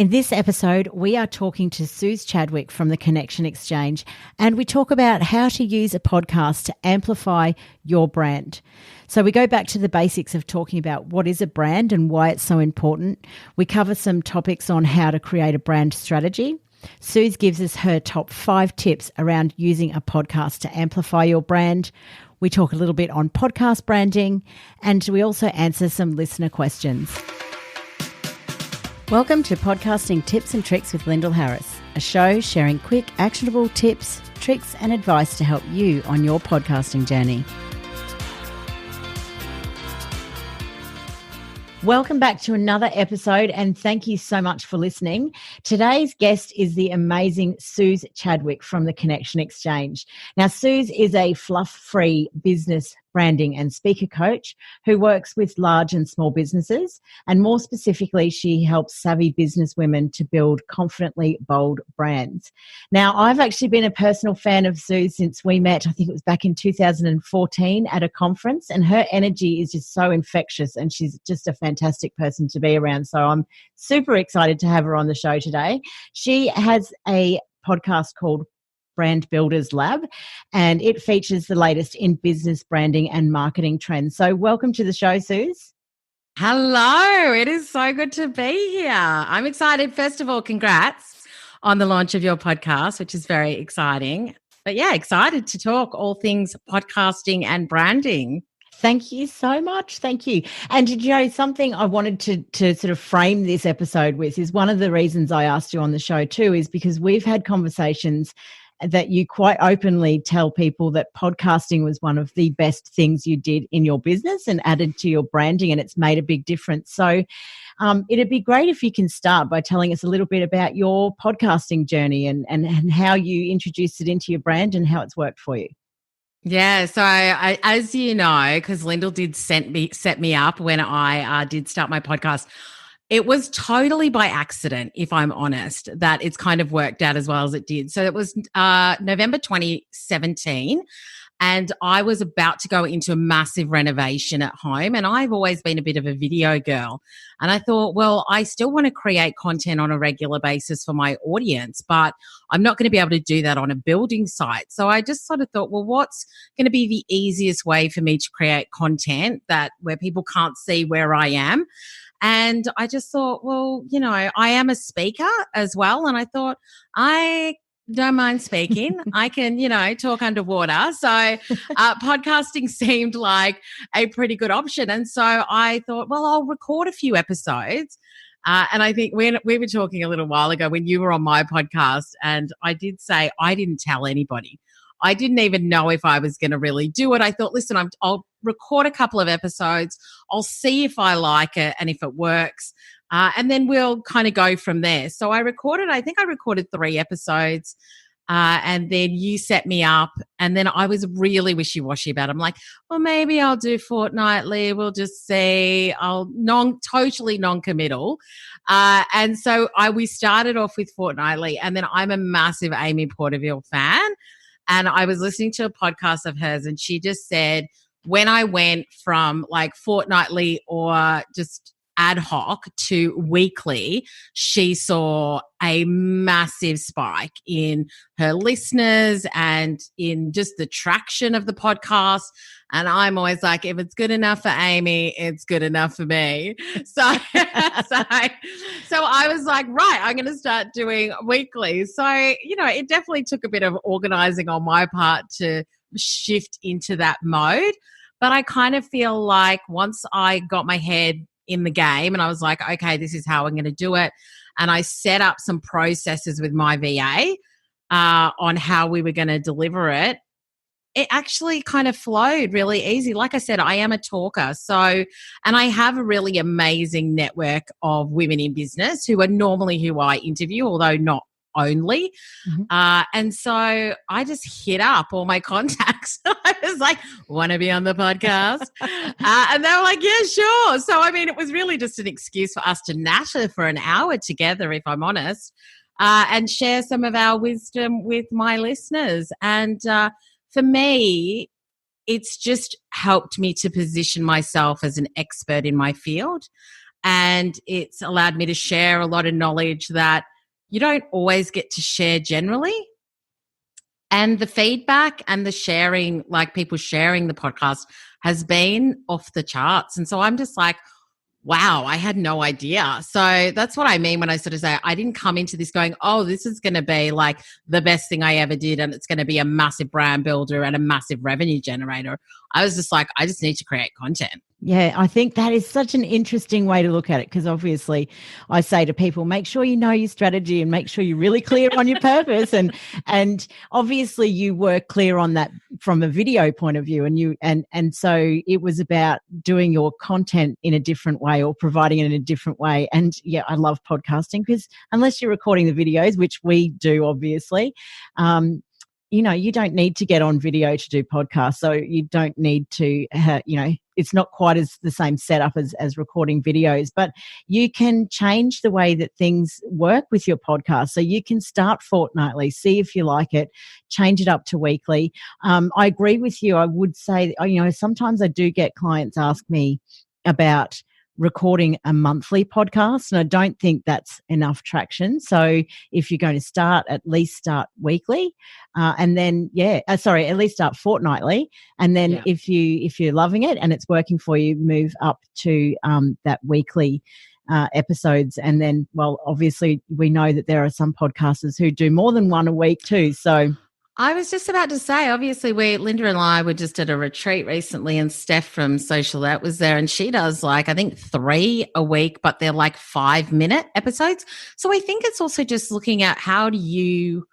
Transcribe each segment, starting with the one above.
In this episode, we are talking to Suz Chadwick from the Connection Exchange, and we talk about how to use a podcast to amplify your brand. So we go back to the basics of talking about what is a brand and why it's so important. We cover some topics on how to create a brand strategy. Suz gives us her top 5 tips around using a podcast to amplify your brand. We talk a little bit on podcast branding, and we also answer some listener questions. Welcome to Podcasting Tips and Tricks with Lyndall Harris, a show sharing quick, actionable tips, tricks and advice to help you on your podcasting journey. Welcome back to another episode, and thank you so much for listening. Today's guest is the amazing Suz Chadwick from the Connection Exchange. Now, Suz is a fluff-free business branding and speaker coach who works with large and small businesses, and more specifically, she helps savvy business women to build confidently bold brands. Now, I've actually been a personal fan of Suz since we met, I think it was back in 2014 at a conference, and her energy is just so infectious, and she's just a fantastic person to be around. So I'm super excited to have her on the show today. She has a podcast called Brand Builders Lab, and it features the latest in business branding and marketing trends. So welcome to the show, Suz. Hello, it is so good to be here. I'm excited. First of all, congrats on the launch of your podcast, which is very exciting. But yeah, excited to talk all things podcasting and branding. Thank you so much. Thank you. And you know, something I wanted to sort of frame this episode with is one of the reasons I asked you on the show too, is because we've had conversations that you quite openly tell people that podcasting was one of the best things you did in your business and added to your branding, and it's made a big difference. So it'd be great if you can start by telling us a little bit about your podcasting journey and how you introduced it into your brand and how it's worked for you. Yeah, so I as you know, because Lyndall did set me up when I did start my podcast, it was totally by accident, if I'm honest, that it's kind of worked out as well as it did. So it was November 2017, and I was about to go into a massive renovation at home, and I've always been a bit of a video girl. And I thought, well, I still want to create content on a regular basis for my audience, but I'm not going to be able to do that on a building site. So I just sort of thought, well, what's going to be the easiest way for me to create content where people can't see where I am? And I just thought, well, you know, I am a speaker as well. And I thought, I don't mind speaking. I can, you know, talk underwater. So podcasting seemed like a pretty good option. And so I thought, well, I'll record a few episodes. And I think we were talking a little while ago when you were on my podcast, and I did say I didn't tell anybody. I didn't even know if I was going to really do it. I thought, listen, I'll record a couple of episodes. I'll see if I like it and if it works. And then we'll kind of go from there. So I think I recorded 3 episodes. And then you set me up, and then I was really wishy-washy about it. I'm like, well, maybe I'll do fortnightly. We'll just see. Totally non-committal. And so we started off with fortnightly, and then I'm a massive Amy Porterfield fan. And I was listening to a podcast of hers, and she just said, when I went from like fortnightly or just ad hoc to weekly, she saw a massive spike in her listeners and in just the traction of the podcast. And I'm always like, if it's good enough for Amy, it's good enough for me. So I was like, right, I'm going to start doing weekly. So, you know, it definitely took a bit of organizing on my part to shift into that mode. But I kind of feel like once I got my head in the game and I was like, okay, this is how I'm going to do it. And I set up some processes with my VA on how we were going to deliver it. It actually kind of flowed really easy. Like I said, I am a talker. So, and I have a really amazing network of women in business who are normally who I interview, although not only. Mm-hmm. And so I just hit up all my contacts. I was like, want to be on the podcast? And they were like, yeah, sure. So, I mean, it was really just an excuse for us to natter for an hour together, if I'm honest, and share some of our wisdom with my listeners. And for me, it's just helped me to position myself as an expert in my field. and it's allowed me to share a lot of knowledge that you don't always get to share generally. And the feedback and the sharing, like people sharing the podcast, has been off the charts. And so I'm just like, wow, I had no idea. So that's what I mean when I sort of say I didn't come into this going, oh, this is going to be like the best thing I ever did and it's going to be a massive brand builder and a massive revenue generator. I was just like, I just need to create content. Yeah, I think that is such an interesting way to look at it, because obviously I say to people, make sure you know your strategy and make sure you're really clear on your purpose. And obviously you were clear on that from a video point of view, and so it was about doing your content in a different way or providing it in a different way. And yeah, I love podcasting because unless you're recording the videos, which we do obviously, you don't need to get on video to do podcasts. So you don't need to, it's not quite as the same setup as recording videos, but you can change the way that things work with your podcast. So you can start fortnightly, see if you like it, change it up to weekly. I agree with you. I would say, sometimes I do get clients ask me about recording a monthly podcast, and I don't think that's enough traction. So if you're going to start, at least start weekly, and then at least start fortnightly, and then if you're loving it and it's working for you, move up to that weekly episodes. And then, well, obviously we know that there are some podcasters who do more than one a week too. So I was just about to say, obviously, Linda and I were just at a retreat recently, and Steph from Social Out was there, and she does I think 3 a week, but they're like 5-minute episodes. So I think it's also just looking at how do you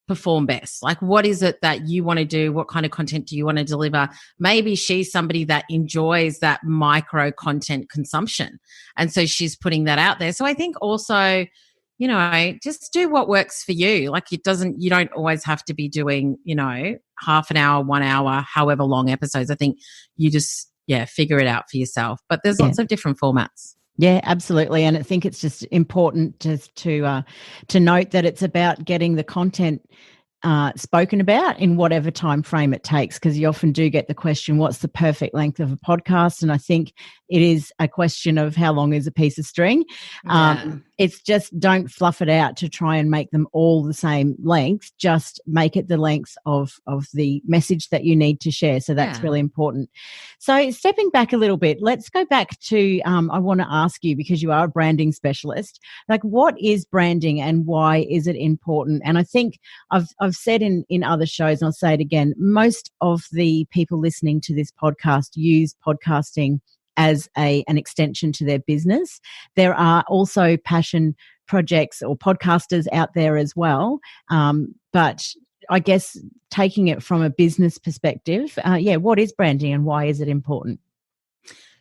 perform best? Like, what is it that you want to do? What kind of content do you want to deliver? Maybe she's somebody that enjoys that micro content consumption, and so she's putting that out there. So I think also, just do what works for you. Like you don't always have to be doing, half an hour, 1 hour, however long episodes. I think you just, figure it out for yourself. But there's lots of different formats. Yeah, absolutely. And I think it's just important to note that it's about getting the content spoken about in whatever time frame it takes, because you often do get the question, what's the perfect length of a podcast? And I think it is a question of how long is a piece of string. It's just don't fluff it out to try and make them all the same length. Just make it the length of the message that you need to share. So that's really important. So stepping back a little bit, let's go back to, I want to ask you, because you are a branding specialist, like what is branding and why is it important? And I think I've said in other shows, and I'll say it again, most of the people listening to this podcast use podcasting as an extension to their business. There are also passion projects or podcasters out there as well. But I guess taking it from a business perspective, what is branding and why is it important?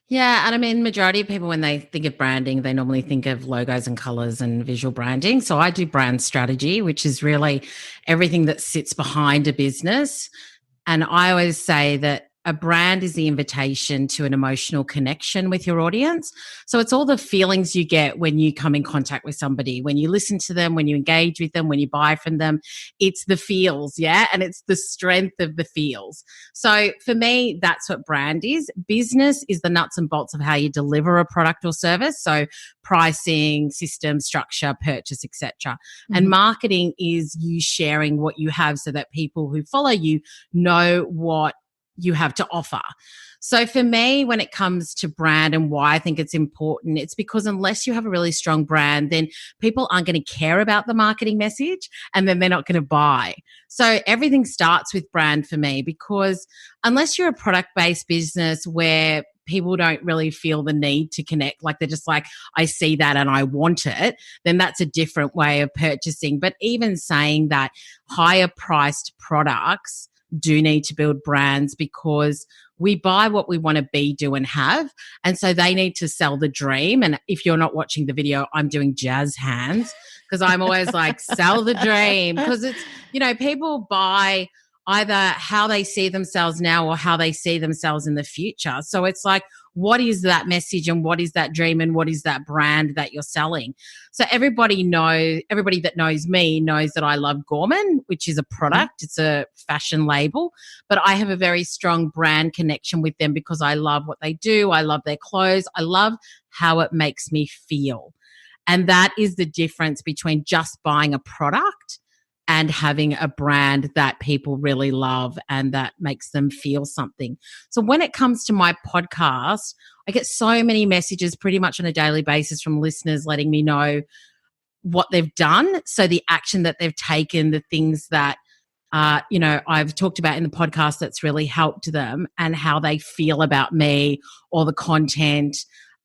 Yeah, and I mean, majority of people, when they think of branding, they normally think of logos and colors and visual branding. So I do brand strategy, which is really everything that sits behind a business. And I always say that a brand is the invitation to an emotional connection with your audience. So it's all the feelings you get when you come in contact with somebody, when you listen to them, when you engage with them, when you buy from them. It's the feels, and it's the strength of the feels. So for me, that's what brand is. Business is the nuts and bolts of how you deliver a product or service. So pricing, system, structure, purchase, etc. Mm-hmm. And marketing is you sharing what you have so that people who follow you know what you have to offer. So for me, when it comes to brand and why I think it's important, it's because unless you have a really strong brand, then people aren't going to care about the marketing message and then they're not going to buy. So everything starts with brand for me, because unless you're a product-based business where people don't really feel the need to connect, like they're just like, I see that and I want it, then that's a different way of purchasing. But even saying that higher priced products do need to build brands, because we buy what we want to be, do, and have. And so they need to sell the dream. And if you're not watching the video, I'm doing jazz hands because I'm always like, sell the dream. Because it's, people buy either how they see themselves now or how they see themselves in the future. So it's like, what is that message and what is that dream and what is that brand that you're selling. So everybody that knows me knows that I love Gorman, which is a product. It's a fashion label, but I have a very strong brand connection with them because I love what they do. I love their clothes. I love how it makes me feel. And that is the difference between just buying a product and having a brand that people really love and that makes them feel something. So when it comes to my podcast, I get so many messages pretty much on a daily basis from listeners letting me know what they've done. So the action that they've taken, the things that, I've talked about in the podcast that's really helped them and how they feel about me or the content.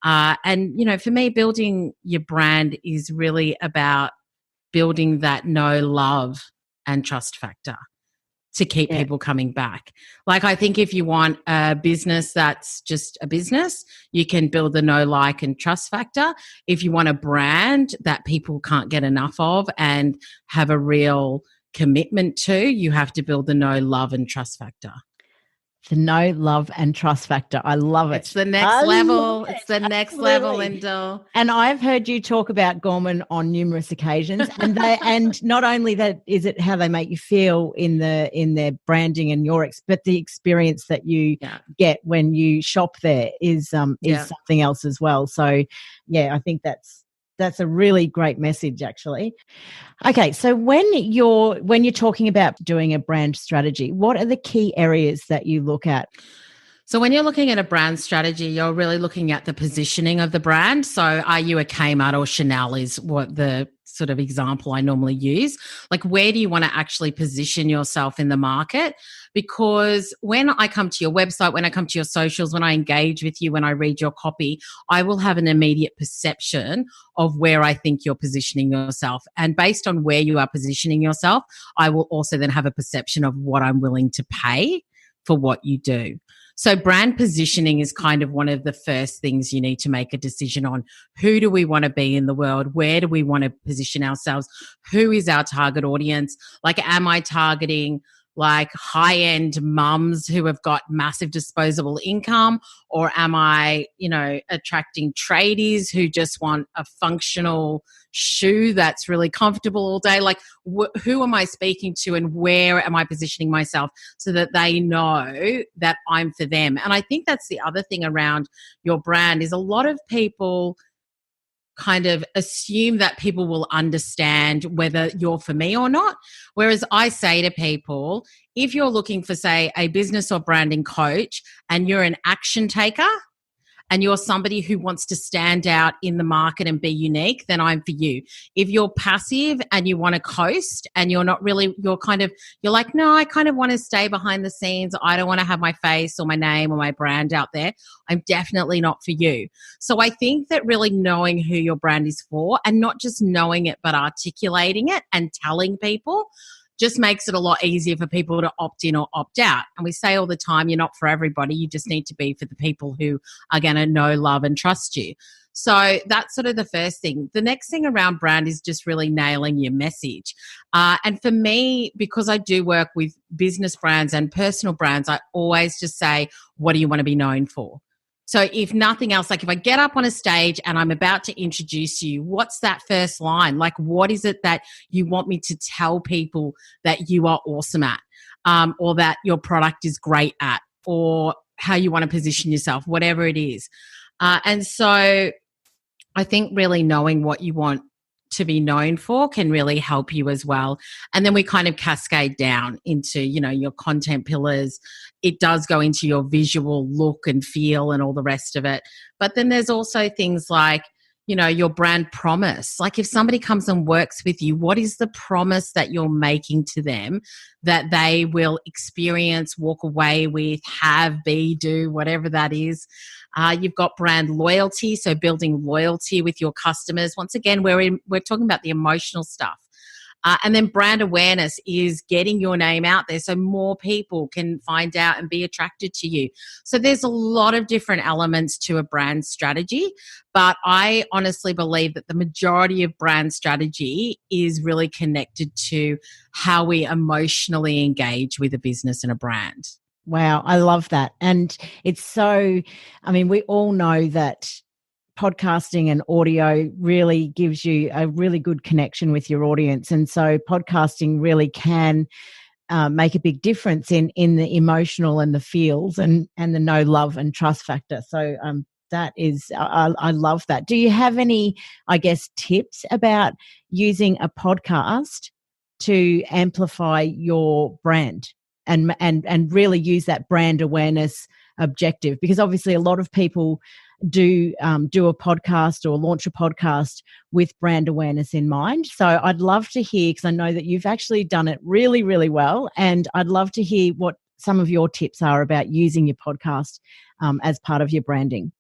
For me, building your brand is really about building that know, love, and trust factor to keep people coming back. Like, I think if you want a business that's just a business, you can build the know, like, and trust factor. If you want a brand that people can't get enough of and have a real commitment to, you have to build the know, love, and trust factor. The know, love, and trust factor. I love it. It's the next level. It's the next level, Lyndall. And I've heard you talk about Gorman on numerous occasions. And not only that is it how they make you feel in their branding and but the experience that you get when you shop there is something else as well. So I think that's a really great message, actually. Okay, so when you're talking about doing a brand strategy, what are the key areas that you look at? So when you're looking at a brand strategy, you're really looking at the positioning of the brand. So are you a Kmart or Chanel is what the sort of example I normally use. Like, where do you want to actually position yourself in the market? Because when I come to your website, when I come to your socials, when I engage with you, when I read your copy, I will have an immediate perception of where I think you're positioning yourself. And based on where you are positioning yourself, I will also then have a perception of what I'm willing to pay for what you do. So brand positioning is kind of one of the first things you need to make a decision on. Who do we want to be in the world? Where do we want to position ourselves? Who is our target audience? Like, am I targeting like high-end mums who have got massive disposable income? Or am I, attracting tradies who just want a functional shoe that's really comfortable all day? Like, who am I speaking to and where am I positioning myself so that they know that I'm for them? And I think that's the other thing around your brand is a lot of people kind of assume that people will understand whether you're for me or not. Whereas I say to people, if you're looking for, say, a business or branding coach and you're an action taker and you're somebody who wants to stand out in the market and be unique, then I'm for you. If you're passive and you want to coast and you're like, no, I kind of want to stay behind the scenes. I don't want to have my face or my name or my brand out there. I'm definitely not for you. So I think that really knowing who your brand is for, and not just knowing it, but articulating it and telling people, just makes it a lot easier for people to opt in or opt out. And we say all the time, you're not for everybody. You just need to be for the people who are going to know, love, and trust you. So that's sort of the first thing. The next thing around brand is just really nailing your message. And for me, because I do work with business brands and personal brands, I always just say, what do you want to be known for? So if nothing else, like if I get up on a stage and I'm about to introduce you, what's that first line? Like, what is it that you want me to tell people that you are awesome at, or that your product is great at, or how you want to position yourself, whatever it is. And so I think really knowing what you want to be known for can really help you as well. And then we kind of cascade down into, your content pillars. It does go into your visual look and feel and all the rest of it. But then there's also things like, your brand promise. Like, if somebody comes and works with you, what is the promise that you're making to them that they will experience, walk away with, have, be, do, whatever that is. You've got brand loyalty, so building loyalty with your customers. Once again, we're talking about the emotional stuff. And then brand awareness is getting your name out there so more people can find out and be attracted to you. So there's a lot of different elements to a brand strategy, but I honestly believe that the majority of brand strategy is really connected to how we emotionally engage with a business and a brand. Wow, I love that. And it's so, I mean, we all know that podcasting and audio really gives you a really good connection with your audience. And so podcasting really can make a big difference in the emotional and the feels and the know, love and trust factor. So that is, I love that. Do you have any, I guess, tips about using a podcast to amplify your brand and really use that brand awareness objective? Because obviously a lot of people do a podcast or launch a podcast with brand awareness in mind. So I'd love to hear, because I know that you've actually done it really, really well, and I'd love to hear what some of your tips are about using your podcast as part of your branding.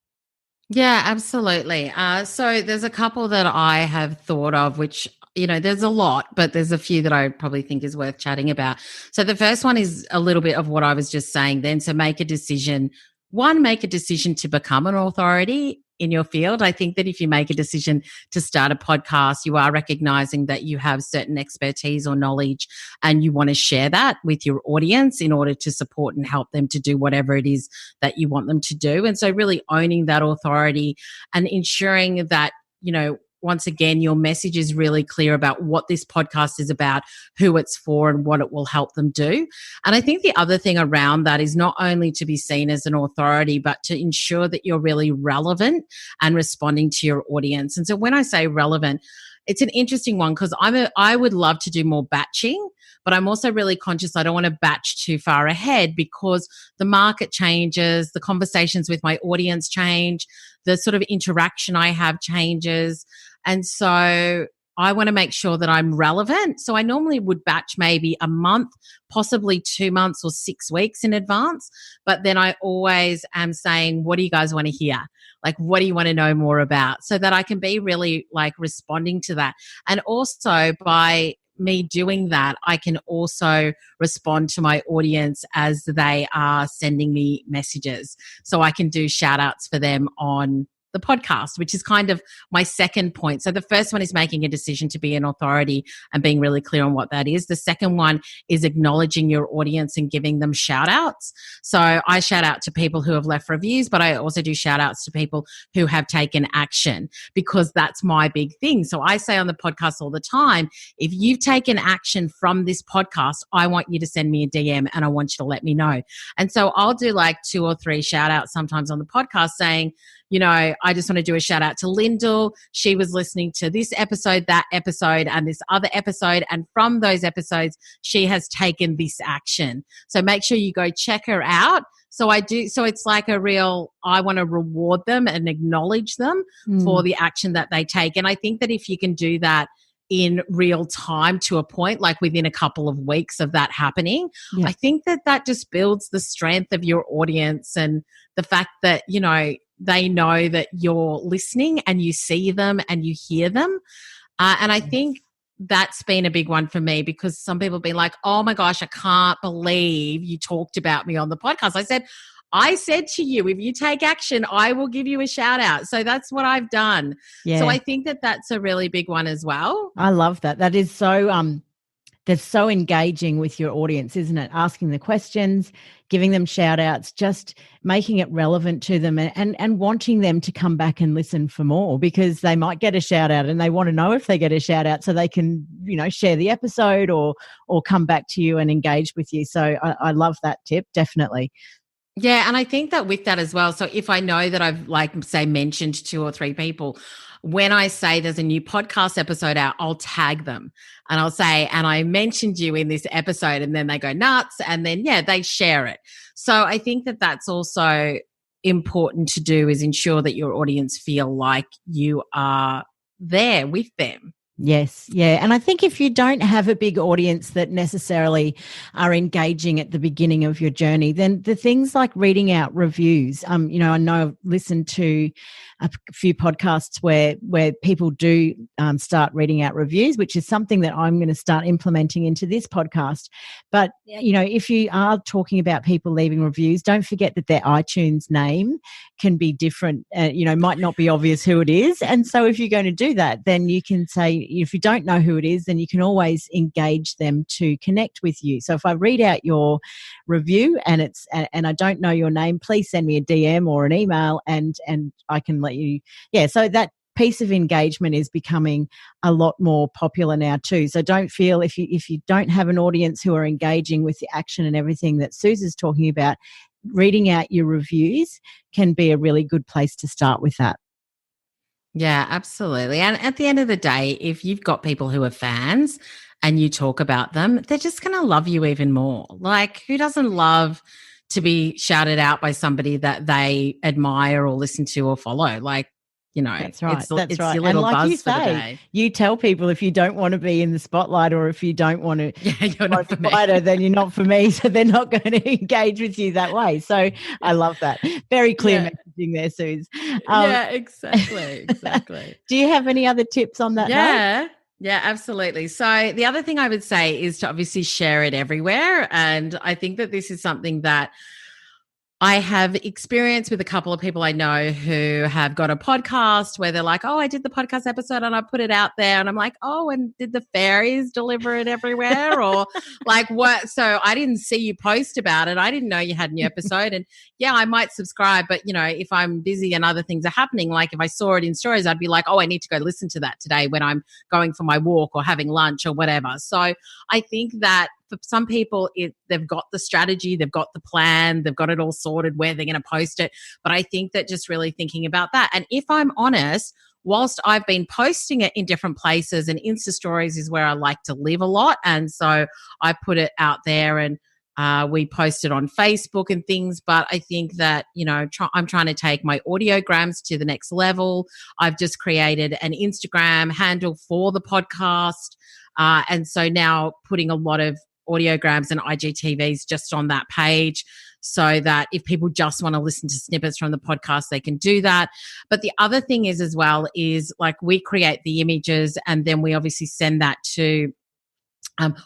Yeah, absolutely. So there's a couple that I have thought of, which, there's a lot, but there's a few that I probably think is worth chatting about. So the first one is a little bit of what I was just saying then. So make a decision to become an authority in your field. I think that if you make a decision to start a podcast, you are recognizing that you have certain expertise or knowledge and you want to share that with your audience in order to support and help them to do whatever it is that you want them to do. And so really owning that authority and ensuring that, once again, your message is really clear about what this podcast is about, who it's for, and what it will help them do. And I think the other thing around that is not only to be seen as an authority, but to ensure that you're really relevant and responding to your audience. And so when I say relevant, it's an interesting one because I would love to do more batching, but I'm also really conscious I don't want to batch too far ahead because the market changes, the conversations with my audience change, the sort of interaction I have changes. And so I want to make sure that I'm relevant. So I normally would batch maybe a month, possibly 2 months or 6 weeks in advance. But then I always am saying, what do you guys want to hear? Like, what do you want to know more about? So that I can be really like responding to that. And also by me doing that, I can also respond to my audience as they are sending me messages. So I can do shout outs for them on the podcast, which is kind of my second point. So the first one is making a decision to be an authority and being really clear on what that is. The second one is acknowledging your audience and giving them shout outs. So I shout out to people who have left reviews, but I also do shout outs to people who have taken action because that's my big thing. So I say on the podcast all the time, if you've taken action from this podcast, I want you to send me a DM and I want you to let me know. And so I'll do like 2 or 3 shout outs sometimes on the podcast saying, I just want to do a shout out to Lyndall. She was listening to this episode, that episode, and this other episode. And from those episodes, she has taken this action. So make sure you go check her out. So I do. So it's like a real, I want to reward them and acknowledge them for the action that they take. And I think that if you can do that in real time to a point, like within a couple of weeks of that happening, I think that just builds the strength of your audience and the fact that, they know that you're listening and you see them and you hear them. And I think that's been a big one for me because some people have been like, oh my gosh, I can't believe you talked about me on the podcast. I said to you, if you take action, I will give you a shout out. So that's what I've done. Yeah. So I think that that's a really big one as well. I love that. That is so that's so engaging with your audience, isn't it? Asking the questions, giving them shout outs, just making it relevant to them and wanting them to come back and listen for more because they might get a shout out and they want to know if they get a shout out so they can, share the episode or come back to you and engage with you. So I love that tip, definitely. Yeah. And I think that with that as well, so if I know that I've mentioned 2 or 3 people, when I say there's a new podcast episode out, I'll tag them and I'll say, and I mentioned you in this episode, and then they go nuts and then, they share it. So I think that that's also important to do is ensure that your audience feel like you are there with them. Yes. Yeah. And I think if you don't have a big audience that necessarily are engaging at the beginning of your journey, then the things like reading out reviews, I know I've listened to a few podcasts where people do start reading out reviews, which is something that I'm going to start implementing into this podcast. But, if you are talking about people leaving reviews, don't forget that their iTunes name can be different, might not be obvious who it is. And so if you're going to do that, then you can say, if you don't know who it is, then you can always engage them to connect with you. So if I read out your review and I don't know your name, please send me a DM or an email, and I can let you. Yeah, so that piece of engagement is becoming a lot more popular now too. So don't feel, if you don't have an audience who are engaging with the action and everything that Suz is talking about, reading out your reviews can be a really good place to start with that. Yeah, absolutely. And at the end of the day, if you've got people who are fans and you talk about them, they're just going to love you even more. Like, who doesn't love to be shouted out by somebody that they admire or listen to or follow? Like, That's right. That's it's right. your And little like buzz you for the say, day. you tell people if you don't want to be in the spotlight, or if you don't want to Yeah, you're not for me. then you're not for me. So they're not going to engage with you that way. So I love that. Very clear messaging there, Suz. Yeah, exactly. Exactly. Do you have any other tips on that note? Yeah, absolutely. So the other thing I would say is to obviously share it everywhere. And I think that this is something that I have experience with a couple of people I know who have got a podcast where they're like, oh, I did the podcast episode and I put it out there. And I'm like, oh, and did the fairies deliver it everywhere? Or like what? So I didn't see you post about it. I didn't know you had a new episode. And yeah, I might subscribe. But, if I'm busy and other things are happening, like if I saw it in stories, I'd be like, oh, I need to go listen to that today when I'm going for my walk or having lunch or whatever. So I think that for some people, they've got the strategy, they've got the plan, they've got it all sorted where they're going to post it. But I think that just really thinking about that. And if I'm honest, whilst I've been posting it in different places, and Insta stories is where I like to live a lot. And so I put it out there, and we post it on Facebook and things. But I think that, I'm trying to take my audiograms to the next level. I've just created an Instagram handle for the podcast. And so now putting a lot of audiograms and IGTVs just on that page, so that if people just want to listen to snippets from the podcast, they can do that. But the other thing is as well is, like, we create the images and then we obviously send that to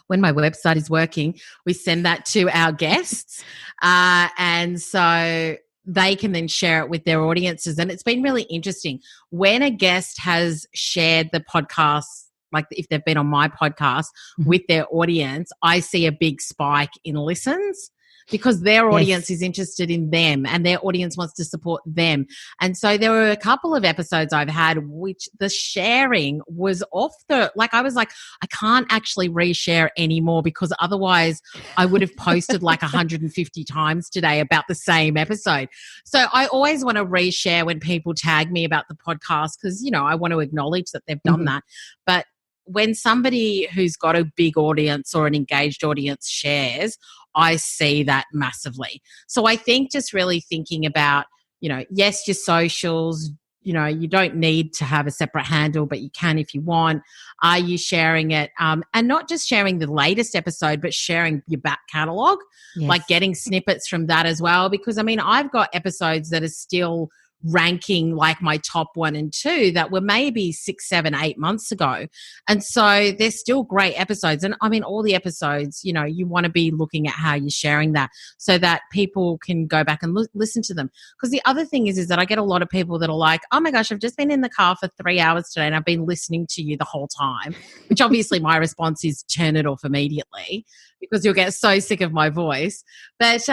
when my website is working, we send that to our guests. And so they can then share it with their audiences. And it's been really interesting when a guest has shared the podcast, like if they've been on my podcast with their audience, I see a big spike in listens, because their audience is interested in them and their audience wants to support them. And so there were a couple of episodes I've had which the sharing was off I was like, I can't actually reshare anymore, because otherwise I would have posted like 150 times today about the same episode. So I always want to reshare when people tag me about the podcast, because, I want to acknowledge that they've done that. But when somebody who's got a big audience or an engaged audience shares, I see that massively. So I think just really thinking about, yes, your socials, you don't need to have a separate handle, but you can if you want. Are you sharing it? And not just sharing the latest episode, but sharing your back catalogue, like getting snippets from that as well. Because, I've got episodes that are still ranking like my top 1 and 2 that were maybe 6, 7, 8 months ago. And so they're still great episodes. And all the episodes, you want to be looking at how you're sharing that so that people can go back and listen to them. Because the other thing is that I get a lot of people that are like, oh my gosh, I've just been in the car for 3 hours today and I've been listening to you the whole time, which obviously my response is turn it off immediately, because you'll get so sick of my voice. But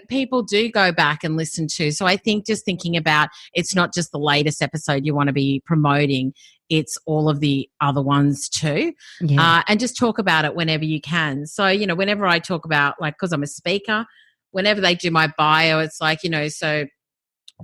people do go back and listen to. So I think just thinking about, it's not just the latest episode you want to be promoting, it's all of the other ones too. And just talk about it whenever you can. So, whenever I talk about, like, because I'm a speaker, whenever they do my bio, it's like, so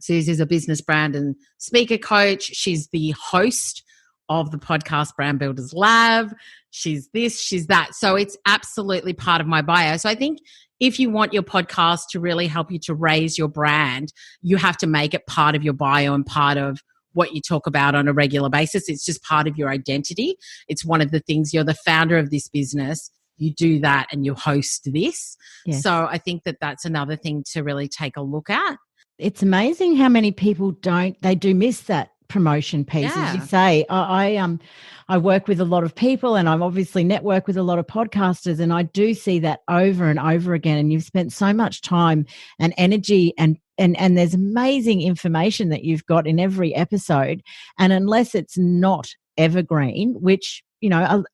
Suz is a business brand and speaker coach. She's the host of the podcast Brand Builders Lab. She's this, she's that. So it's absolutely part of my bio. So I think if you want your podcast to really help you to raise your brand, you have to make it part of your bio and part of what you talk about on a regular basis. It's just part of your identity. It's one of the things, you're the founder of this business. You do that and you host this. So I think that that's another thing to really take a look at. It's amazing how many people do miss that promotion piece. As you say, I work with a lot of people and I've obviously network with a lot of podcasters, and I do see that over and over again. And you've spent so much time and energy and there's amazing information that you've got in every episode. And unless it's not evergreen, which,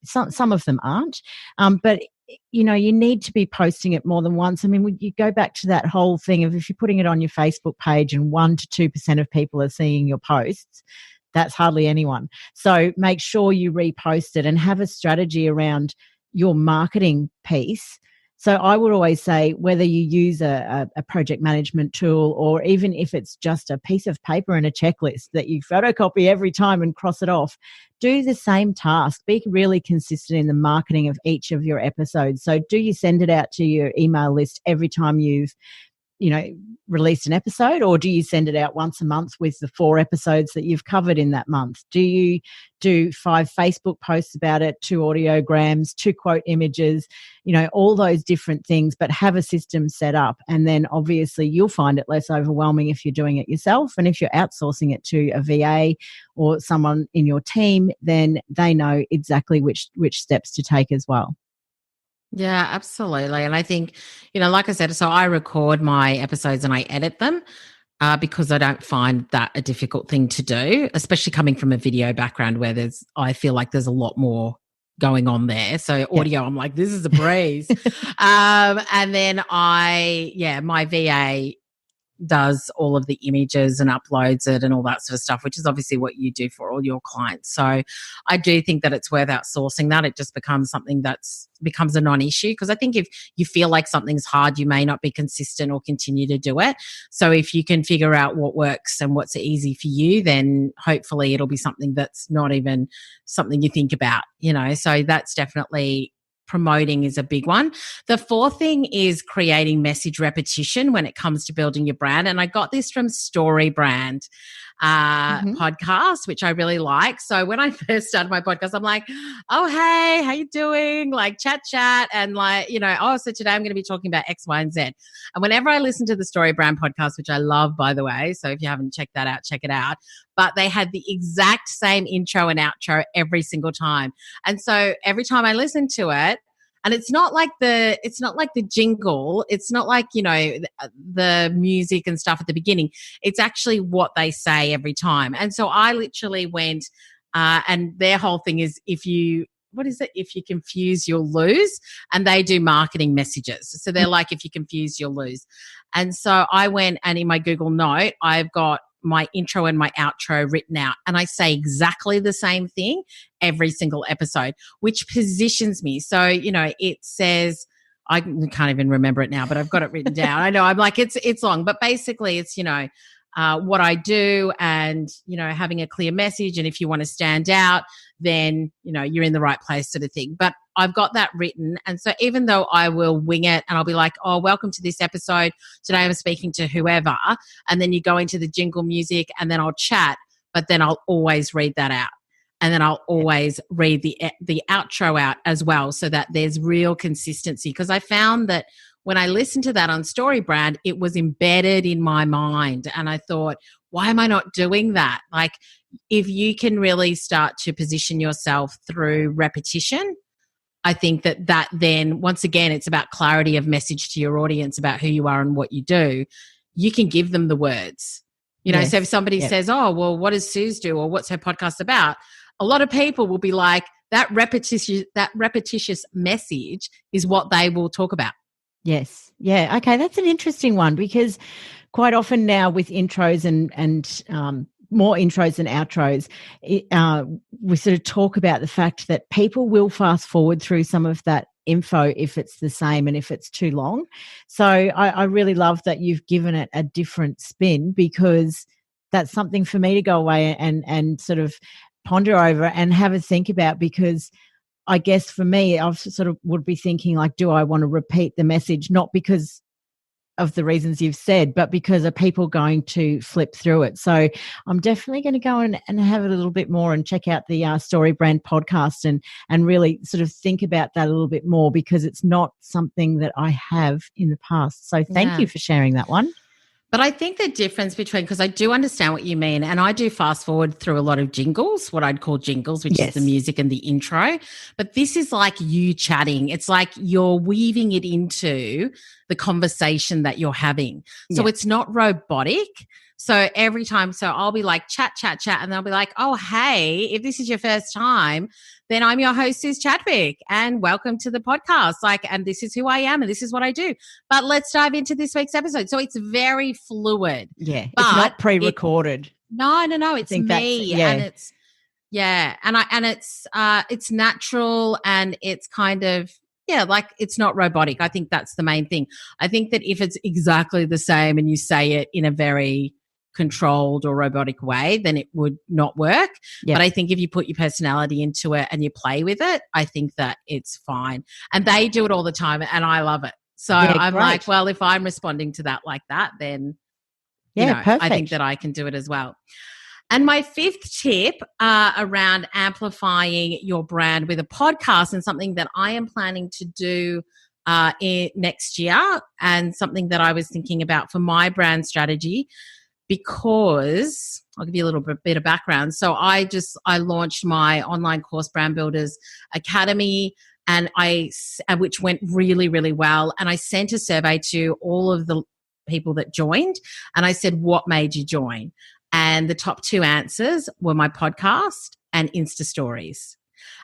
some of them aren't, but you need to be posting it more than once. I mean, you go back to that whole thing of if you're putting it on your Facebook page and 1 to 2% of people are seeing your posts, that's hardly anyone. So make sure you repost it and have a strategy around your marketing piece. So I would always say, whether you use a project management tool, or even if it's just a piece of paper and a checklist that you photocopy every time and cross it off, do the same task. Be really consistent in the marketing of each of your episodes. So do you send it out to your email list every time you've released an episode, or do you send it out once a month with the 4 episodes that you've covered in that month? Do you do 5 Facebook posts about it, 2 audiograms, 2 quote images, all those different things, but have a system set up. And then obviously you'll find it less overwhelming if you're doing it yourself. And if you're outsourcing it to a VA or someone in your team, then they know exactly which steps to take as well. Yeah, absolutely. And I think, like I said, so I record my episodes and I edit them because I don't find that a difficult thing to do, especially coming from a video background where I feel like there's a lot more going on there. So audio, I'm like, this is a breeze. And then my VA does all of the images and uploads it and all that sort of stuff, which is obviously what you do for all your clients. So I do think that it's worth outsourcing that. It just becomes something becomes a non-issue, because I think if you feel like something's hard, you may not be consistent or continue to do it. So if you can figure out what works and what's easy for you, then hopefully it'll be something that's not even something you think about, so that's definitely promoting is a big one. The 4th thing is creating message repetition when it comes to building your brand. And I got this from Story Brand podcast, which I really like. So when I first started my podcast, I'm like, oh, hey, how you doing? Like chat. And so today I'm going to be talking about X, Y, and Z. And whenever I listen to the Story Brand podcast, which I love, by the way, so if you haven't checked that out, check it out. But they had the exact same intro and outro every single time. And so every time I listen to it, and it's not like the jingle, it's not like, the music and stuff at the beginning. It's actually what they say every time. And so I literally went, and their whole thing is, if you confuse, you'll lose. And they do marketing messages. So they're like, if you confuse, you'll lose. And so I went, and in my Google Note, I've got my intro and my outro written out, and I say exactly the same thing every single episode, which positions me. So, it says, I can't even remember it now, but I've got it written down. I know, I'm like, it's long, but basically it's, what I do, and, having a clear message. And if you want to stand out, then, you're in the right place, sort of thing. But I've got that written. And so even though I will wing it and I'll be like, oh, welcome to this episode. Today I'm speaking to whoever. And then you go into the jingle music, and then I'll chat, but then I'll always read that out. And then I'll always read the outro out as well, so that there's real consistency. Because I found that when I listened to that on Story Brand, it was embedded in my mind. And I thought, why am I not doing that? Like, if you can really start to position yourself through repetition, I think that then, once again, it's about clarity of message to your audience about who you are and what you do. You can give them the words. So if somebody says, oh, well, what does Suz do, or what's her podcast about? A lot of people will be like, that repetitious message is what they will talk about. Yes. Yeah. Okay. That's an interesting one, because quite often now with intros and more intros than outros, we sort of talk about the fact that people will fast forward through some of that info if it's the same and if it's too long. So I really love that you've given it a different spin, because that's something for me to go away and sort of ponder over and have a think about. Because I guess for me, I sort of would be thinking, like, do I want to repeat the message? Not because of the reasons you've said, but because are people going to flip through it? So I'm definitely going to go and have a little bit more and check out the Story Brand podcast and really sort of think about that a little bit more, because it's not something that I have in the past. So thank you for sharing that one. But I think the difference between, because I do understand what you mean, and I do fast forward through a lot of jingles, what I'd call jingles, which is the music and the intro. But this is like you chatting. It's like you're weaving it into the conversation that you're having. So it's not robotic. So every time, so I'll be like chat, and they'll be like, oh, hey, if this is your first time, then I'm your host, Suz Chadwick, and welcome to the podcast. Like, and this is who I am, and this is what I do. But let's dive into this week's episode. So it's very fluid. Yeah, but it's not pre-recorded. No, it's me, and it's it's natural, and it's kind of like it's not robotic. I think that's the main thing. I think that if it's exactly the same and you say it in a very controlled or robotic way, then it would not work. Yep. But I think if you put your personality into it and you play with it, I think that it's fine. And they do it all the time, and I love it. So I'm like, well, if I'm responding to that like that, then perfect. I think that I can do it as well. And my fifth tip around amplifying your brand with a podcast, and something that I am planning to do next year, and something that I was thinking about for my brand strategy, because I'll give you a little bit of background. So I launched my online course, Brand Builders Academy, and which went really, really well. And I sent a survey to all of the people that joined, and I said, what made you join? And the top 2 answers were my podcast and Insta stories.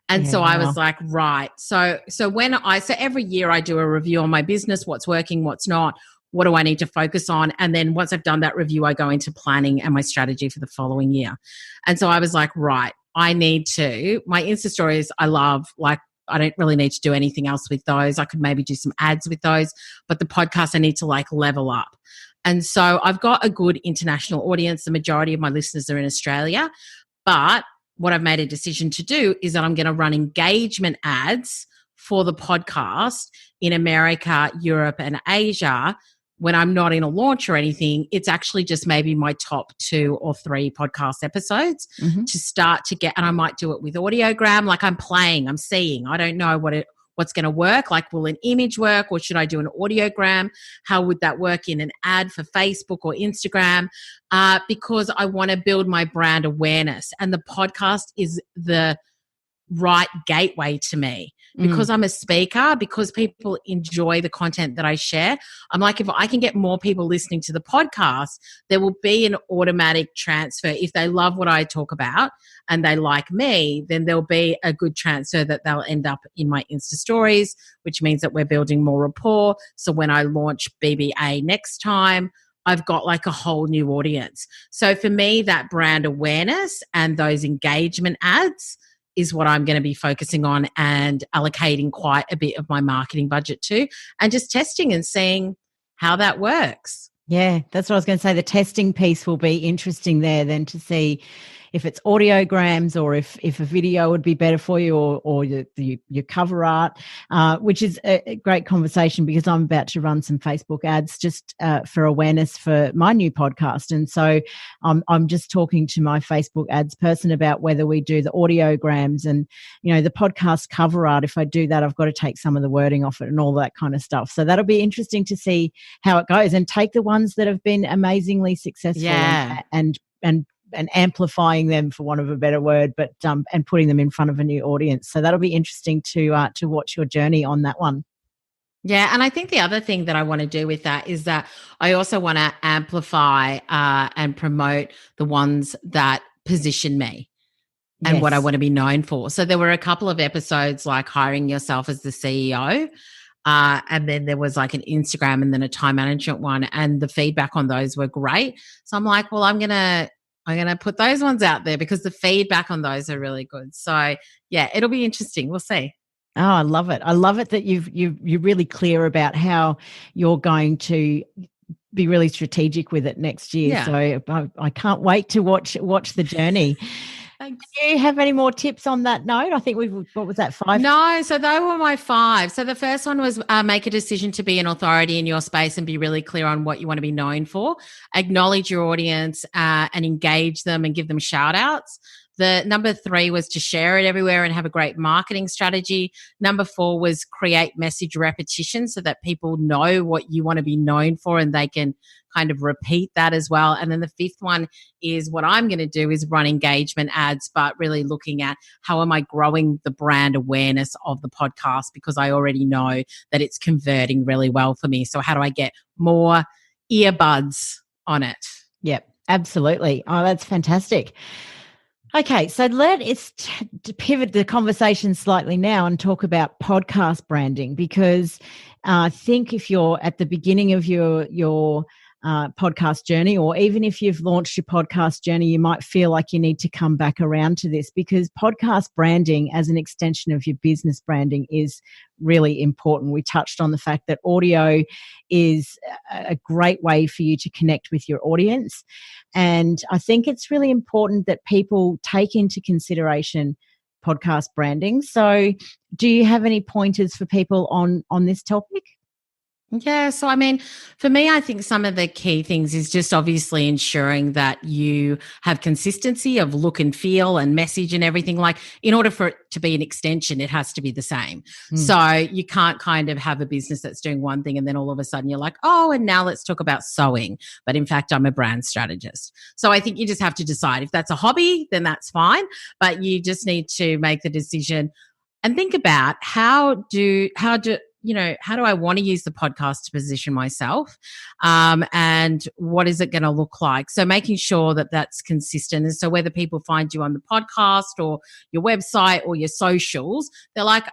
And so I was like, right. So every year I do a review on my business, what's working, what's not, what do I need to focus on? And then once I've done that review, I go into planning and my strategy for the following year. And so I was like, right, my Insta stories, I love, like, I don't really need to do anything else with those. I could maybe do some ads with those, but the podcast I need to like level up. And so I've got a good international audience. The majority of my listeners are in Australia. But what I've made a decision to do is that I'm going to run engagement ads for the podcast in America, Europe, and Asia. When I'm not in a launch or anything, it's actually just maybe my top 2 or 3 podcast episodes to start to get, and I might do it with audiogram, like I'm seeing. I don't know what's going to work. Like, will an image work, or should I do an audiogram? How would that work in an ad for Facebook or Instagram? Because I want to build my brand awareness, and the podcast is the right gateway to me, because I'm a speaker, because people enjoy the content that I share. I'm like, if I can get more people listening to the podcast, there will be an automatic transfer. If they love what I talk about and they like me, then there'll be a good transfer that they'll end up in my Insta stories, which means that we're building more rapport. So when I launch BBA next time, I've got like a whole new audience. So for me, that brand awareness and those engagement ads is what I'm going to be focusing on and allocating quite a bit of my marketing budget to, and just testing and seeing how that works. Yeah, that's what I was going to say. The testing piece will be interesting there then, to see if it's audiograms or if a video would be better for you, or your cover art, which is a great conversation, because I'm about to run some Facebook ads just for awareness for my new podcast. And so I'm just talking to my Facebook ads person about whether we do the audiograms and, the podcast cover art. If I do that, I've got to take some of the wording off it and all that kind of stuff. So that'll be interesting to see how it goes, and take the ones that have been amazingly successful and amplifying them, for want of a better word, but and putting them in front of a new audience. So that'll be interesting to watch your journey on that one. Yeah, and I think the other thing that I want to do with that is that I also want to amplify and promote the ones that position me and what I want to be known for. So there were a couple of episodes like hiring yourself as the CEO, and then there was like an Instagram and then a time management one, and the feedback on those were great. So I'm like, well, I'm gonna put those ones out there because the feedback on those are really good. So yeah, it'll be interesting. We'll see. Oh, I love it. I love it that you're really clear about how you're going to be really strategic with it next year. Yeah. So I can't wait to watch the journey. Thanks. Do you have any more tips on that note? I think what was that, 5? No, so they were my 5. So the first one was make a decision to be an authority in your space and be really clear on what you want to be known for. Acknowledge your audience and engage them and give them shout outs. The number 3 was to share it everywhere and have a great marketing strategy. Number 4 was create message repetition so that people know what you want to be known for and they can kind of repeat that as well. And then the 5th one is what I'm going to do is run engagement ads, but really looking at how am I growing the brand awareness of the podcast, because I already know that it's converting really well for me. So how do I get more earbuds on it? Yep. Absolutely. Oh, that's fantastic. Okay, so let's pivot the conversation slightly now and talk about podcast branding, because I think if you're at the beginning of your podcast journey, or even if you've launched your podcast journey, you might feel like you need to come back around to this, because podcast branding as an extension of your business branding is really important. We touched on the fact that audio is a great way for you to connect with your audience. And I think it's really important that people take into consideration podcast branding. So do you have any pointers for people on this topic? Yeah. So, I mean, for me, I think some of the key things is just obviously ensuring that you have consistency of look and feel and message and everything. Like, in order for it to be an extension, it has to be the same. So you can't kind of have a business that's doing one thing and then all of a sudden you're like, oh, and now let's talk about sewing. But in fact, I'm a brand strategist. So I think you just have to decide if that's a hobby, then that's fine. But you just need to make the decision and think about how do I want to use the podcast to position myself, and what is it going to look like? So making sure that that's consistent. And so whether people find you on the podcast or your website or your socials, they're like,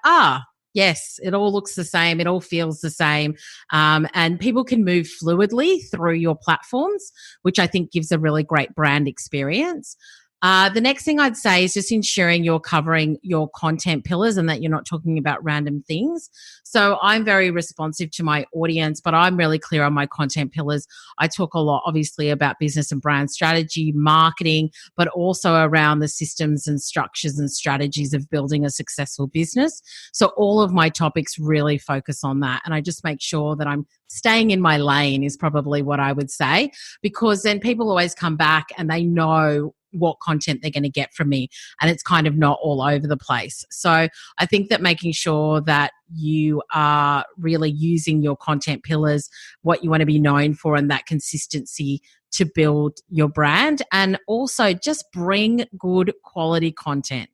yes, it all looks the same. It all feels the same. And people can move fluidly through your platforms, which I think gives a really great brand experience. The next thing I'd say is just ensuring you're covering your content pillars and that you're not talking about random things. So I'm very responsive to my audience, but I'm really clear on my content pillars. I talk a lot, obviously, about business and brand strategy, marketing, but also around the systems and structures and strategies of building a successful business. So all of my topics really focus on that. And I just make sure that I'm staying in my lane is probably what I would say, because then people always come back and they know what content they're going to get from me, and it's kind of not all over the place. So I think that making sure that you are really using your content pillars, what you want to be known for, and that consistency to build your brand, and also just bring good quality content.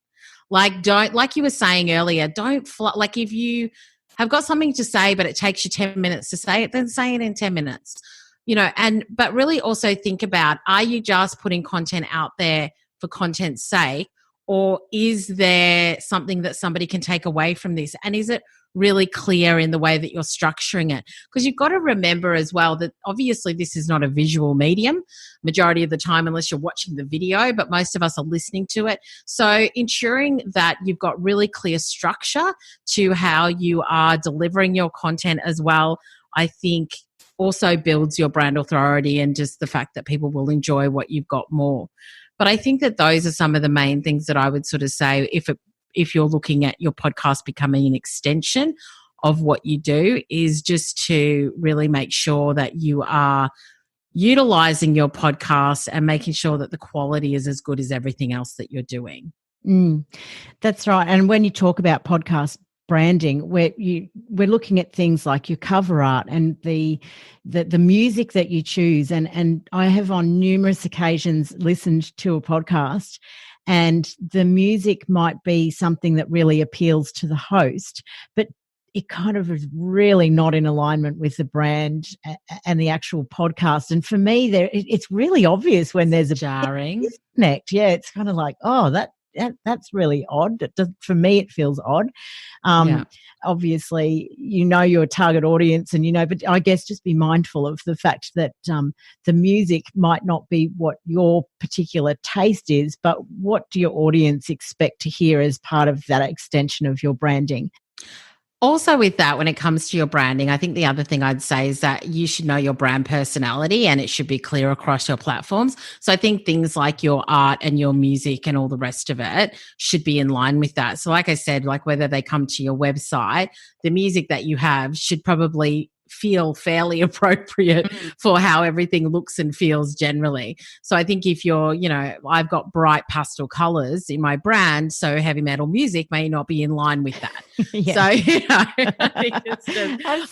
Like, don't, like you were saying earlier, don't like if you have got something to say but it takes you 10 minutes to say it, then say it in 10 minutes. But really also think about, are you just putting content out there for content's sake, or is there something that somebody can take away from this? And is it really clear in the way that you're structuring it? Because you've got to remember as well that obviously this is not a visual medium majority of the time, unless you're watching the video, but most of us are listening to it. So ensuring that you've got really clear structure to how you are delivering your content as well, I think also builds your brand authority and just the fact that people will enjoy what you've got more. But I think that those are some of the main things that I would sort of say if you're looking at your podcast becoming an extension of what you do, is just to really make sure that you are utilizing your podcast and making sure that the quality is as good as everything else that you're doing. That's right. And when you talk about podcast branding, we're looking at things like your cover art and the music that you choose. And I have on numerous occasions listened to a podcast, and the music might be something that really appeals to the host, but it kind of is really not in alignment with the brand and the actual podcast. And for me, it's really obvious when there's a jarring disconnect. Yeah, it's kind of like, oh, that's really odd. For me, it feels odd. Obviously, your target audience, and but I guess just be mindful of the fact that the music might not be what your particular taste is, but what do your audience expect to hear as part of that extension of your branding? Also with that, when it comes to your branding, I think the other thing I'd say is that you should know your brand personality and it should be clear across your platforms. So I think things like your art and your music and all the rest of it should be in line with that. So like I said, like whether they come to your website, the music that you have should probably feel fairly appropriate for how everything looks and feels generally. So I think if you're, I've got bright pastel colors in my brand, so heavy metal music may not be in line with that. Yeah. So, I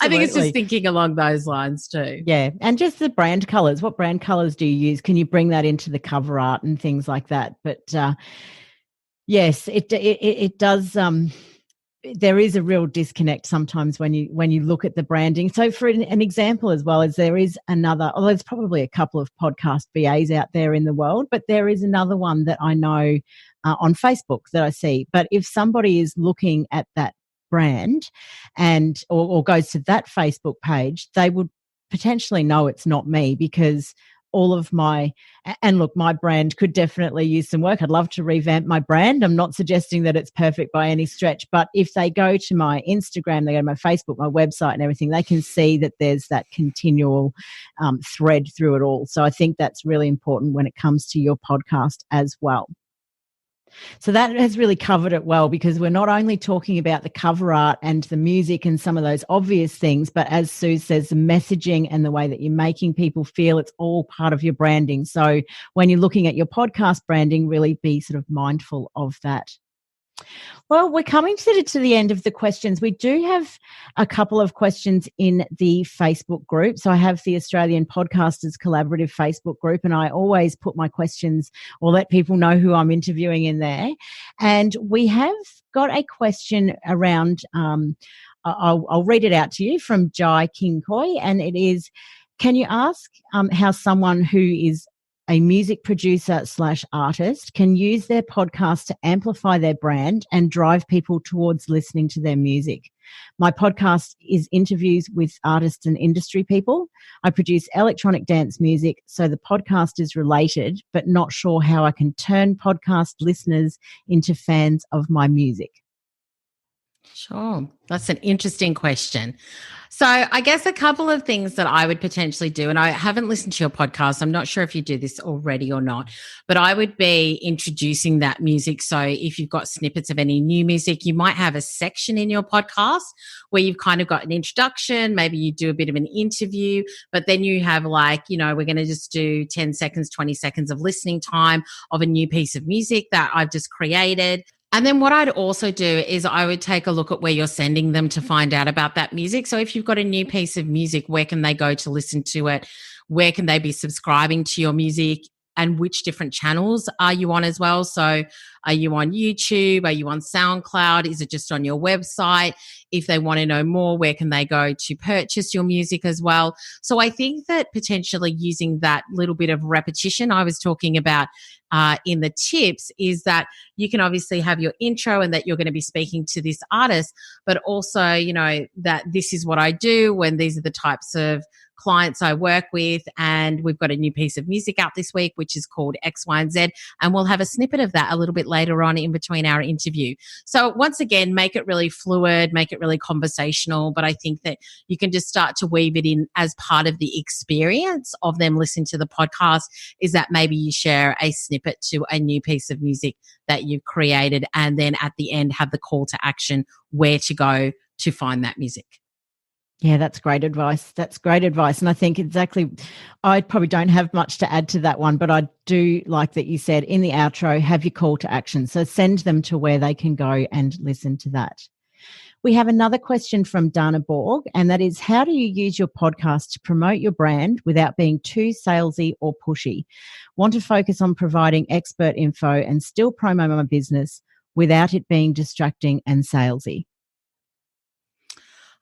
think it's just thinking along those lines too. Yeah. And just the brand colors. What brand colors do you use? Can you bring that into the cover art and things like that? But yes, it does. there is a real disconnect sometimes when you look at the branding. So for an example as well, as there is another, well, there's probably a couple of podcast VAs out there in the world, but there is another one that I know on Facebook that I see. But if somebody is looking at that brand and or goes to that Facebook page, they would potentially know it's not me, because all of my, and look, my brand could definitely use some work. I'd love to revamp my brand. I'm not suggesting that it's perfect by any stretch, but if they go to my Instagram, they go to my Facebook, my website and everything, they can see that there's that continual thread through it all. So I think that's really important when it comes to your podcast as well. So that has really covered it well, because we're not only talking about the cover art and the music and some of those obvious things, but as Suz says, the messaging and the way that you're making people feel, it's all part of your branding. So when you're looking at your podcast branding, really be sort of mindful of that. Well, we're coming to the end of the questions. We do have a couple of questions in the Facebook group. So I have the Australian Podcasters Collaborative Facebook group, and I always put my questions or let people know who I'm interviewing in there. And we have got a question around, I'll read it out to you, from Jai Kingkoi, and it is, can you ask how someone who is a music producer / artist can use their podcast to amplify their brand and drive people towards listening to their music? My podcast is interviews with artists and industry people. I produce electronic dance music, so the podcast is related, but not sure how I can turn podcast listeners into fans of my music. Sure. That's an interesting question. So I guess a couple of things that I would potentially do, and I haven't listened to your podcast, I'm not sure if you do this already or not, but I would be introducing that music. So if you've got snippets of any new music, you might have a section in your podcast where you've kind of got an introduction, maybe you do a bit of an interview, but then you have like, you know, we're going to just do 10 seconds, 20 seconds of listening time of a new piece of music that I've just created. And then what I'd also do is I would take a look at where you're sending them to find out about that music. So if you've got a new piece of music, where can they go to listen to it? Where can they be subscribing to your music? And which different channels are you on as well? So are you on YouTube? Are you on SoundCloud? Is it just on your website? If they want to know more, where can they go to purchase your music as well? So I think that potentially using that little bit of repetition I was talking about in the tips is that you can obviously have your intro and that you're going to be speaking to this artist, but also, you know, that this is what I do and these are the types of clients I work with, and we've got a new piece of music out this week which is called X, Y, and Z, and we'll have a snippet of that a little bit later on in between our interview. So once again, make it really fluid, make it really conversational, but I think that you can just start to weave it in as part of the experience of them listening to the podcast, is that maybe you share a snippet to a new piece of music that you've created, and then at the end have the call to action where to go to find that music. Yeah, that's great advice. That's great advice. And I think exactly, I probably don't have much to add to that one, but I do like that you said in the outro, have your call to action. So send them to where they can go and listen to that. We have another question from Dana Borg, and that is, how do you use your podcast to promote your brand without being too salesy or pushy? Want to focus on providing expert info and still promo my business without it being distracting and salesy?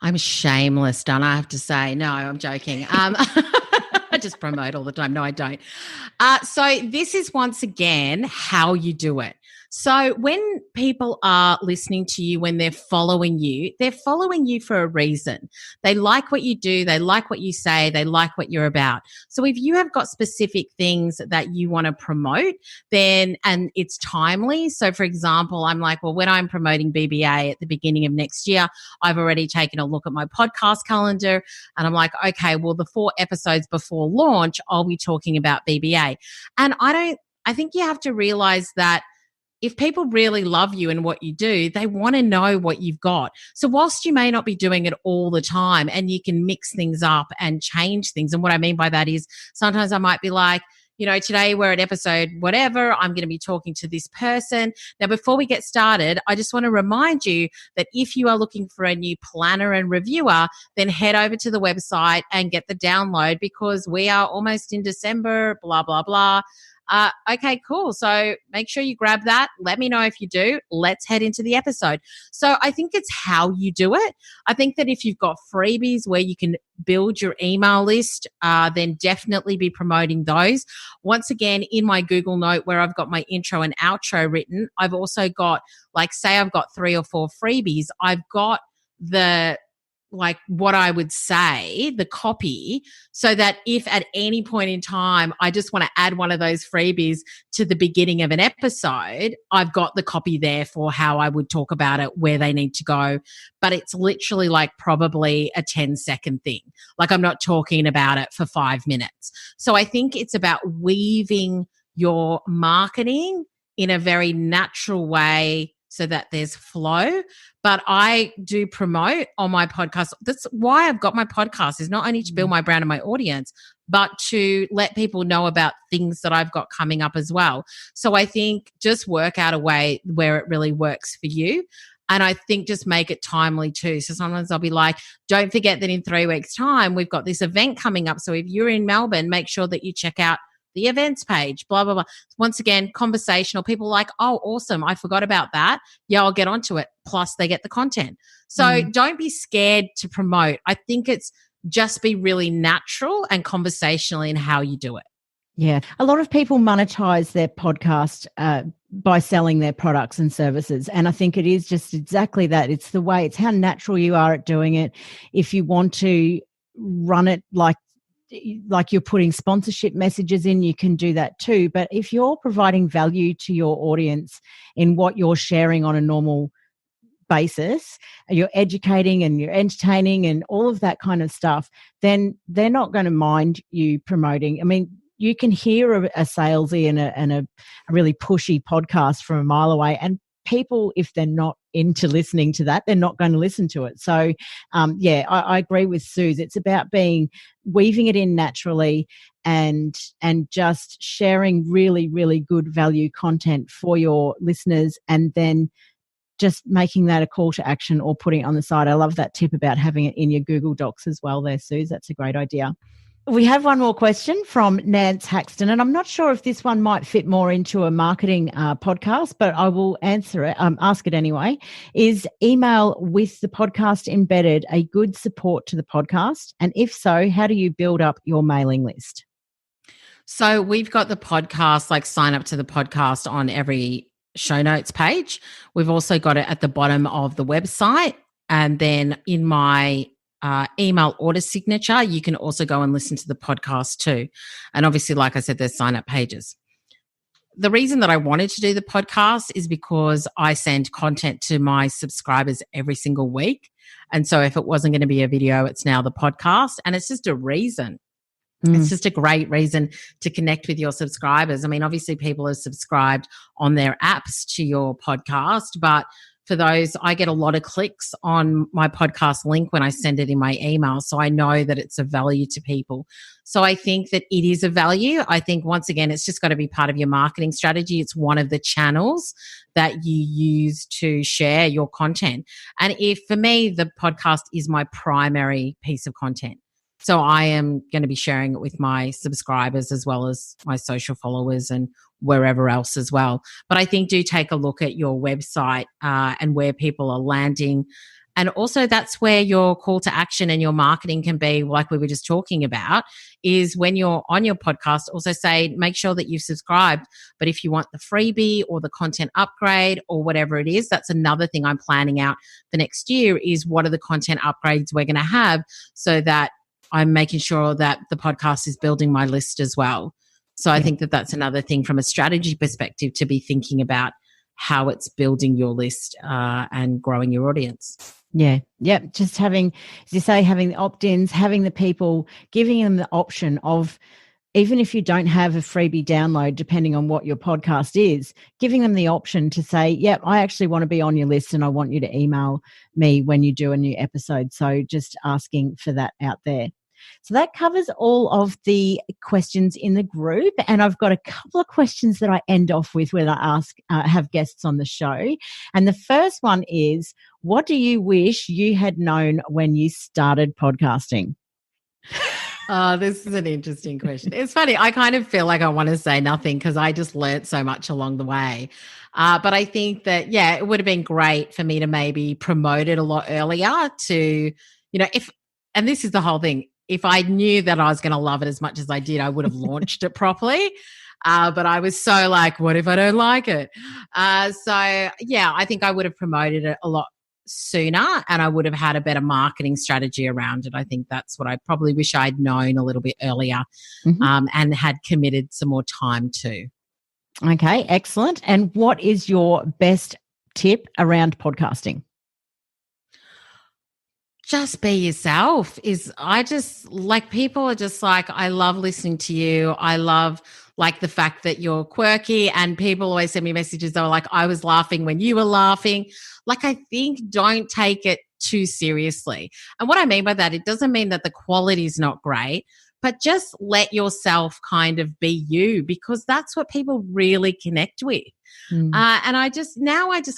I'm shameless, Donna, I have to say. No, I'm joking. I just promote all the time. No, I don't. So this is once again how you do it. So when people are listening to you, when they're following you for a reason. They like what you do. They like what you say. They like what you're about. So if you have got specific things that you want to promote, then, and it's timely. So for example, I'm like, well, when I'm promoting BBA at the beginning of next year, I've already taken a look at my podcast calendar and I'm like, okay, well, the 4 episodes before launch, I'll be talking about BBA. And I think you have to realize that if people really love you and what you do, they want to know what you've got. So whilst you may not be doing it all the time and you can mix things up and change things, and what I mean by that is sometimes I might be like, you know, today we're at episode whatever, I'm going to be talking to this person. Now, before we get started, I just want to remind you that if you are looking for a new planner and reviewer, then head over to the website and get the download, because we are almost in December, blah, blah, blah. Okay, cool. So make sure you grab that. Let me know if you do. Let's head into the episode. So I think it's how you do it. I think that if you've got freebies where you can build your email list, then definitely be promoting those. Once again, in my Google Note where I've got my intro and outro written, I've also got, like, say I've got 3 or 4 freebies. I've got the, like, what I would say, the copy, so that if at any point in time I just want to add one of those freebies to the beginning of an episode, I've got the copy there for how I would talk about it, where they need to go. But it's literally like probably a 10-second thing. Like, I'm not talking about it for 5 minutes. So I think it's about weaving your marketing in a very natural way so that there's flow. But I do promote on my podcast. That's why I've got my podcast, is not only to build my brand and my audience, but to let people know about things that I've got coming up as well. So I think just work out a way where it really works for you. And I think just make it timely too. So sometimes I'll be like, don't forget that in 3 weeks' time, we've got this event coming up. So if you're in Melbourne, make sure that you check out the events page, blah, blah, blah. Once again, conversational. People are like, oh, awesome, I forgot about that. Yeah, I'll get onto it. Plus they get the content. So don't be scared to promote. I think it's just be really natural and conversational in how you do it. Yeah. A lot of people monetize their podcast by selling their products and services. And I think it is just exactly that. It's the way, it's how natural you are at doing it. If you want to run it like you're putting sponsorship messages in, you can do that too. But if you're providing value to your audience in what you're sharing on a normal basis, you're educating and you're entertaining and all of that kind of stuff, then they're not going to mind you promoting. I mean, you can hear a salesy and a really pushy podcast from a mile away, and people, if they're not into listening to that, they're not going to listen to it. So, I agree with Suz. It's about weaving it in naturally and just sharing really, really good value content for your listeners, and then just making that a call to action or putting it on the side. I love that tip about having it in your Google Docs as well there, Suz. That's a great idea. We have one more question from Nance Haxton, and I'm not sure if this one might fit more into a marketing podcast, but I will answer it, ask it anyway. Is email with the podcast embedded a good support to the podcast? And if so, how do you build up your mailing list? So we've got the podcast, like sign up to the podcast on every show notes page. We've also got it at the bottom of the website. And then in my email order signature, you can also go and listen to the podcast too. And obviously, like I said, there's sign up pages. The reason that I wanted to do the podcast is because I send content to my subscribers every single week. And so if it wasn't going to be a video, it's now the podcast. And it's just a reason. It's just a great reason to connect with your subscribers. I mean, obviously people are subscribed on their apps to your podcast, but for those, I get a lot of clicks on my podcast link when I send it in my email. So I know that it's of value to people. So I think that it is a value. I think, once again, it's just got to be part of your marketing strategy. It's one of the channels that you use to share your content. And if, for me, the podcast is my primary piece of content. So I am going to be sharing it with my subscribers as well as my social followers and wherever else as well. But I think do take a look at your website and where people are landing. And also that's where your call to action and your marketing can be, like we were just talking about, is when you're on your podcast, also say, make sure that you've subscribed. But if you want the freebie or the content upgrade or whatever it is, that's another thing I'm planning out for next year, is what are the content upgrades we're going to have, so that I'm making sure that the podcast is building my list as well. So I think that that's another thing from a strategy perspective to be thinking about, how it's building your list and growing your audience. Yeah. Yep. Just having, as you say, having the opt-ins, having the people, giving them the option of, even if you don't have a freebie download, depending on what your podcast is, giving them the option to say, yep, I actually want to be on your list and I want you to email me when you do a new episode. So just asking for that out there. So that covers all of the questions in the group. And I've got a couple of questions that I end off with when I have guests on the show. And the first one is, what do you wish you had known when you started podcasting? Oh, this is an interesting question. It's funny. I kind of feel like I want to say nothing because I just learnt so much along the way. But I think that, yeah, it would have been great for me to maybe promote it a lot earlier to, and this is the whole thing. If I knew that I was going to love it as much as I did, I would have launched it properly. But I was so like, what if I don't like it? So, yeah, I think I would have promoted it a lot sooner and I would have had a better marketing strategy around it. I think that's what I probably wish I'd known a little bit earlier and had committed some more time to. Okay, excellent. And what is your best tip around podcasting? Just be yourself. I just like, people are just like, I love listening to you. I love like the fact that you're quirky, and people always send me messages that are like, I was laughing when you were laughing. Like, I think don't take it too seriously. And what I mean by that, it doesn't mean that the quality is not great, but just let yourself kind of be you, because that's what people really connect with. And I just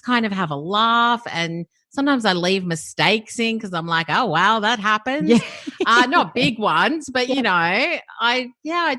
kind of have a laugh, and sometimes I leave mistakes in because I'm like, oh, wow, that happens. Yeah. Not big ones, but, I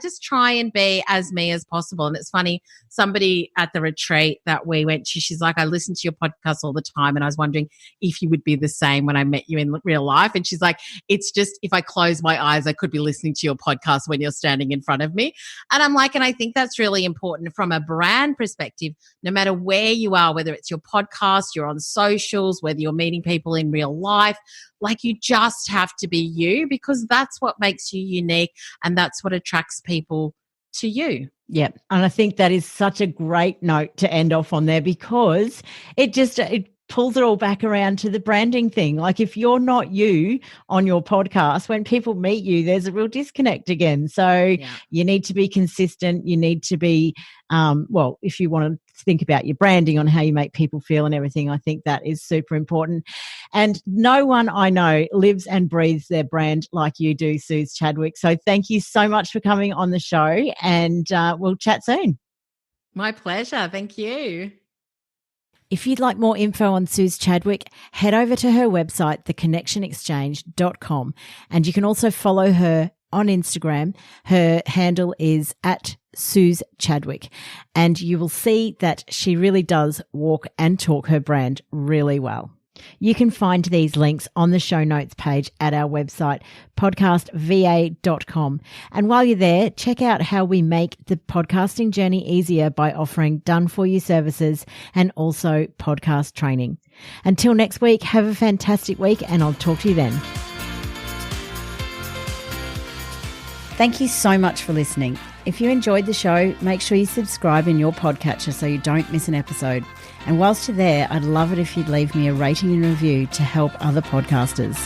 just try and be as me as possible. And it's funny, somebody at the retreat that we went to, she's like, I listen to your podcast all the time, and I was wondering if you would be the same when I met you in real life. And she's like, it's just if I close my eyes, I could be listening to your podcast when you're standing in front of me. And I'm like, and I think that's really important from a brand perspective, no matter where you are, whether it's your podcast, you're on socials, whether you're meeting people in real life, like you just have to be you, because that's what makes you unique and that's what attracts people to you. Yeah. And I think that is such a great note to end off on there, because it pulls it all back around to the branding thing. Like, if you're not you on your podcast, when people meet you, there's a real disconnect again. So you need to be consistent. You need to be, if you want to think about your branding on how you make people feel and everything, I think that is super important. And no one I know lives and breathes their brand like you do, Suz Chadwick. So thank you so much for coming on the show, and we'll chat soon. My pleasure. Thank you. If you'd like more info on Suz Chadwick, head over to her website, theconnectionexchange.com, and you can also follow her on Instagram. Her handle is @Suz Chadwick, and you will see that she really does walk and talk her brand really well. You can find these links on the show notes page at our website, podcastva.com. And while you're there, check out how we make the podcasting journey easier by offering done-for-you services and also podcast training. Until next week, have a fantastic week, and I'll talk to you then. Thank you so much for listening. If you enjoyed the show, make sure you subscribe in your podcatcher so you don't miss an episode. And whilst you're there, I'd love it if you'd leave me a rating and review to help other podcasters.